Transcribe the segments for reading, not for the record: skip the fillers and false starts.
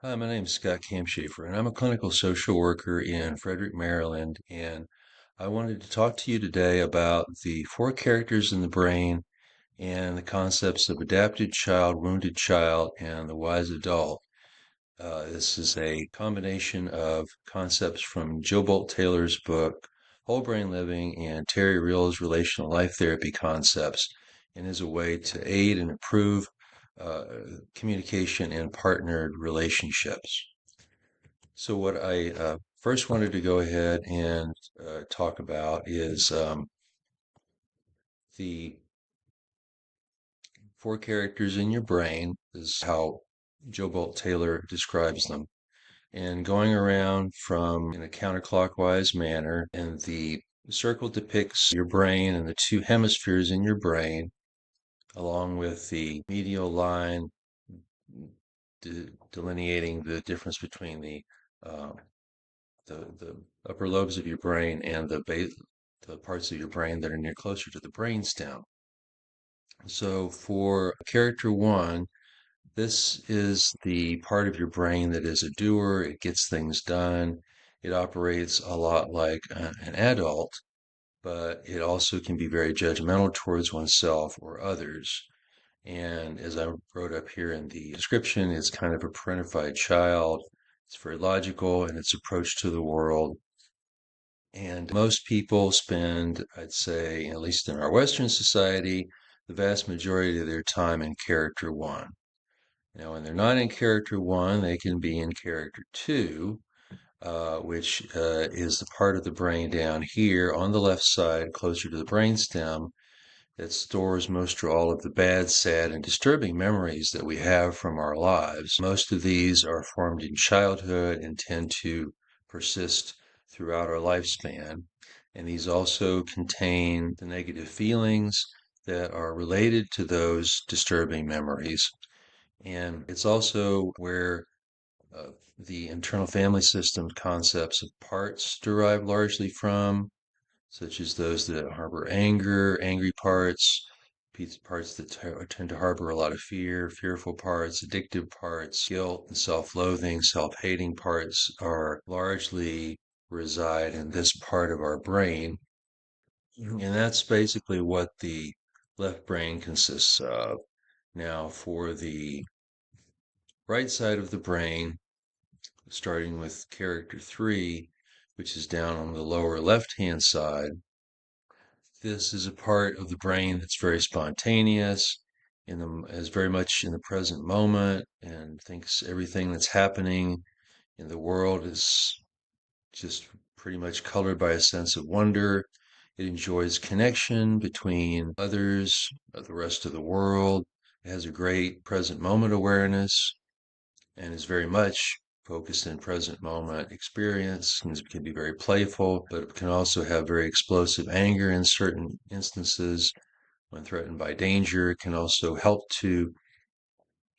Hi, my name is Scott Campshafer, and I'm a clinical social worker in Frederick, Maryland. And I wanted to talk to you today about the four characters in the brain and the concepts of adapted child, wounded child, and the wise adult. This is a combination of concepts from Jill Bolte-Taylor's book, Whole Brain Living, and Terry Real's Relational Life Therapy Concepts, and is a way to aid and improve uh, communication and partnered relationships. So, what I first wanted to go ahead and talk about is the four characters in your brain, is how Joe Bolt Taylor describes them. And going around from in a counterclockwise manner, and the circle depicts your brain and the two hemispheres in your brain, along with the medial line delineating the difference between uh, the upper lobes of your brain and the parts of your brain that are near closer to the brain stem. So for character one, this is the part of your brain that is a doer. It gets things done. It operates a lot like an adult, but it also can be very judgmental towards oneself or others. And as I wrote up here in the description, it's kind of a parentified child. It's very logical in its approach to the world. And most people spend, I'd say, at least in our Western society, the vast majority of their time in character one. Now, when they're not in character one, they can be in character two, which is the part of the brain down here on the left side, closer to the brainstem, that stores most or all of the bad, sad, and disturbing memories that we have from our lives. Most of these are formed in childhood and tend to persist throughout our lifespan. And these also contain the negative feelings that are related to those disturbing memories. And it's also where the internal family system concepts of parts derive largely from, such as those that harbor anger, angry parts, parts that tend to harbor a lot of fear, fearful parts, addictive parts, guilt and self-loathing, self-hating parts are largely reside in this part of our brain. And that's basically what the left brain consists of. Now, for the right side of the brain, starting with character three, which is down on the lower left-hand side, this is a part of the brain that's very spontaneous, is very much in the present moment, and thinks everything that's happening in the world is just pretty much colored by a sense of wonder. It enjoys connection between others, the rest of the world. It has a great present moment awareness and is very much focused in present moment experience, can be very playful, but it can also have very explosive anger in certain instances. When threatened by danger, it can also help to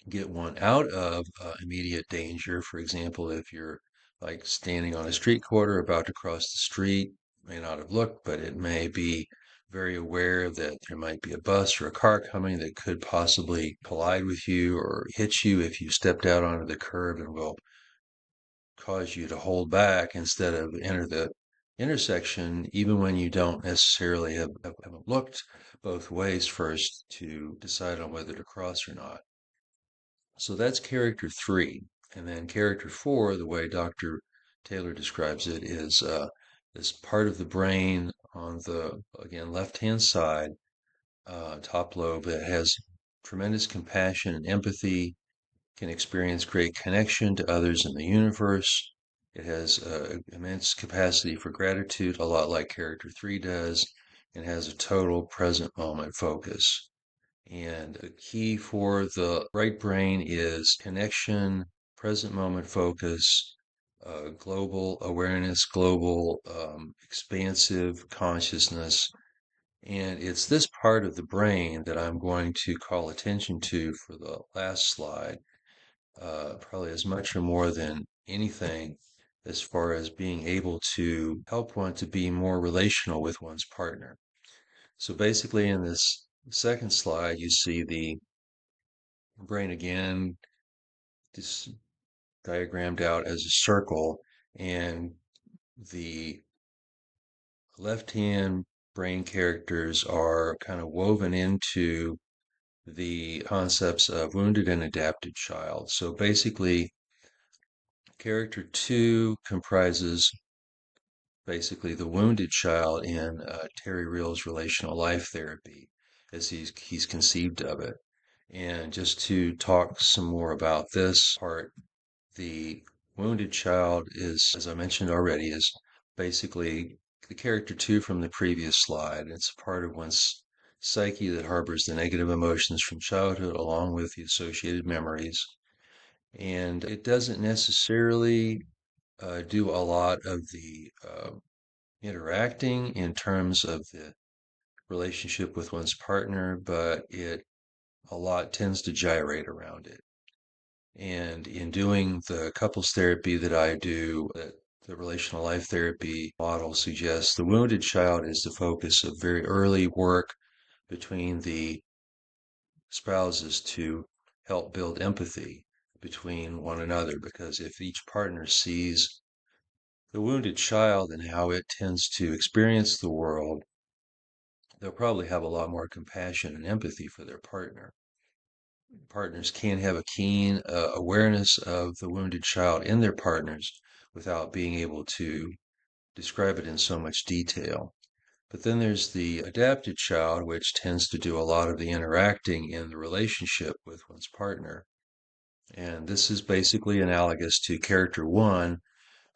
get one out of immediate danger. For example, if you're like standing on a street corner about to cross the street, may not have looked, but it may be very aware that there might be a bus or a car coming that could possibly collide with you or hit you if you stepped out onto the curb, and will cause you to hold back instead of enter the intersection, even when you don't necessarily haven't looked both ways first to decide on whether to cross or not. So that's character three. And then character four, the way Dr. Taylor describes it, is this part of the brain on the, again, left-hand side, top lobe, that has tremendous compassion and empathy, can experience great connection to others in the universe. It has immense capacity for gratitude, a lot like character three does, and has a total present moment focus. And the key for the right brain is connection, present moment focus, global awareness, global expansive consciousness. And it's this part of the brain that I'm going to call attention to for the last slide, probably as much or more than anything, as far as being able to help one to be more relational with one's partner. So basically, in this second slide, you see the brain again, diagrammed out as a circle, and the left-hand brain characters are kind of woven into the concepts of wounded and adapted child. So basically, character two comprises basically the wounded child in Terry Real's relational life therapy as he's conceived of it. And just to talk some more about this part, the wounded child is, as I mentioned already, is basically the character two from the previous slide. It's a part of one's psyche that harbors the negative emotions from childhood along with the associated memories. And it doesn't necessarily do a lot of the interacting in terms of the relationship with one's partner, but it a lot tends to gyrate around it. And in doing the couples therapy that I do, that the relational life therapy model suggests, the wounded child is the focus of very early work between the spouses to help build empathy between one another. Because if each partner sees the wounded child and how it tends to experience the world, they'll probably have a lot more compassion and empathy for their partner. Partners can have a keen awareness of the wounded child in their partners without being able to describe it in so much detail. But then there's the adapted child, which tends to do a lot of the interacting in the relationship with one's partner. And this is basically analogous to character one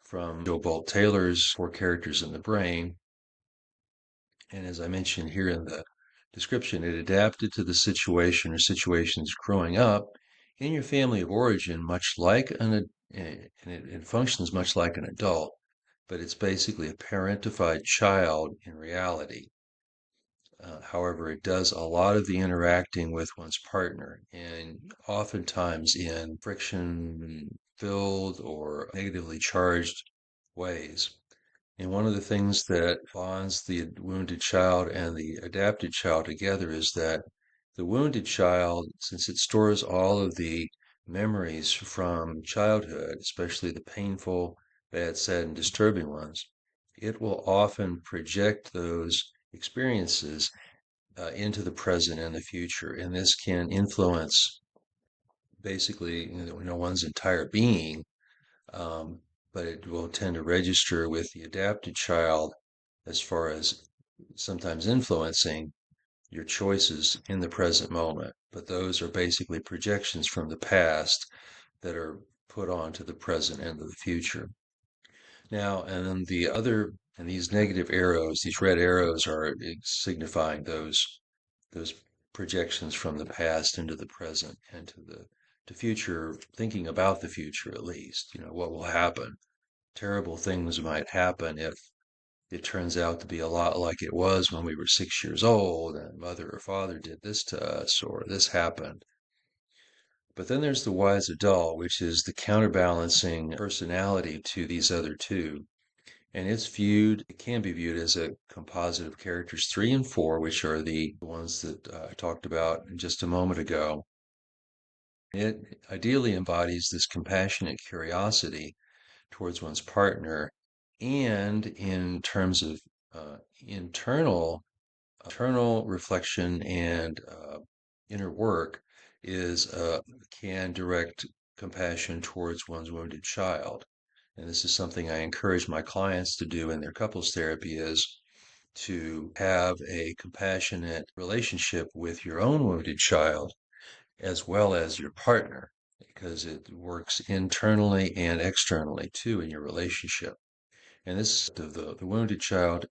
from Jill Bolte-Taylor's Four Characters in the Brain. And as I mentioned here in the description, it adapted to the situation or situations growing up in your family of origin, much like and it functions much like an adult, but it's basically a parentified child in reality. However, it does a lot of the interacting with one's partner, and oftentimes in friction filled or negatively charged ways. And one of the things that bonds the wounded child and the adapted child together is that the wounded child, since it stores all of the memories from childhood, especially the painful, bad, sad, and disturbing ones, it will often project those experiences into the present and the future. And this can influence basically, one's entire being, um, but it will tend to register with the adapted child as far as sometimes influencing your choices in the present moment. But those are basically projections from the past that are put onto the present and the future. Now, and then and these negative arrows, these red arrows are signifying those projections from the past into the present and to future, thinking about the future at least, what will happen. Terrible things might happen if it turns out to be a lot like it was when we were 6 years old and mother or father did this to us or this happened. But then there's the wise adult, which is the counterbalancing personality to these other two. And it can be viewed as a composite of characters three and four, which are the ones that I talked about just a moment ago. It ideally embodies this compassionate curiosity towards one's partner, and in terms of internal reflection and inner work is can direct compassion towards one's wounded child. And this is something I encourage my clients to do in their couples therapy, is to have a compassionate relationship with your own wounded child as well as your partner, because it works internally and externally too in your relationship. And this the wounded child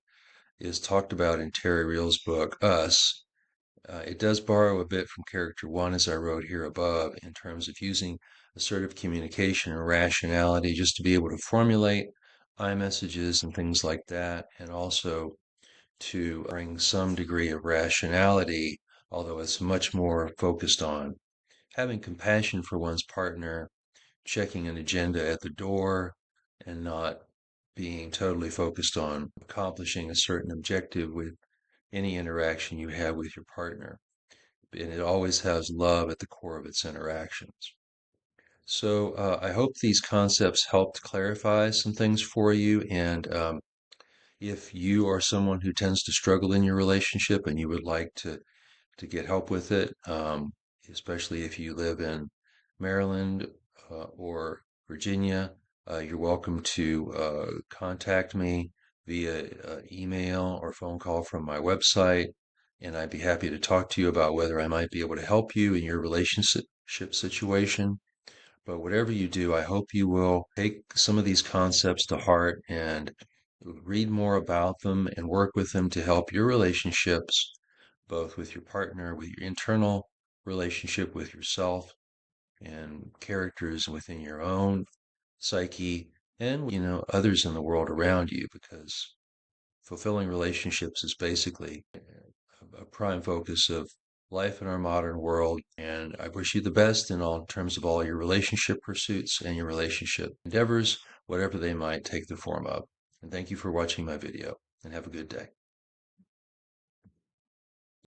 is talked about in Terry Real's book, Us. It does borrow a bit from character one, as I wrote here above, in terms of using assertive communication and rationality just to be able to formulate iMessages and things like that, and also to bring some degree of rationality, although it's much more focused on having compassion for one's partner, checking an agenda at the door, and not being totally focused on accomplishing a certain objective with any interaction you have with your partner. And it always has love at the core of its interactions. I hope these concepts helped clarify some things for you. And if you are someone who tends to struggle in your relationship and you would like to get help with it, especially if you live in Maryland or Virginia, you're welcome to contact me via email or phone call from my website, and I'd be happy to talk to you about whether I might be able to help you in your relationship situation. But whatever you do, I hope you will take some of these concepts to heart and read more about them and work with them to help your relationships, both with your partner, with your internal relationship with yourself, and characters within your own psyche, and others in the world around you, because fulfilling relationships is basically a prime focus of life in our modern world. And I wish you the best in all terms of all your relationship pursuits and your relationship endeavors, whatever they might take the form of. And thank you for watching my video, and have a good day.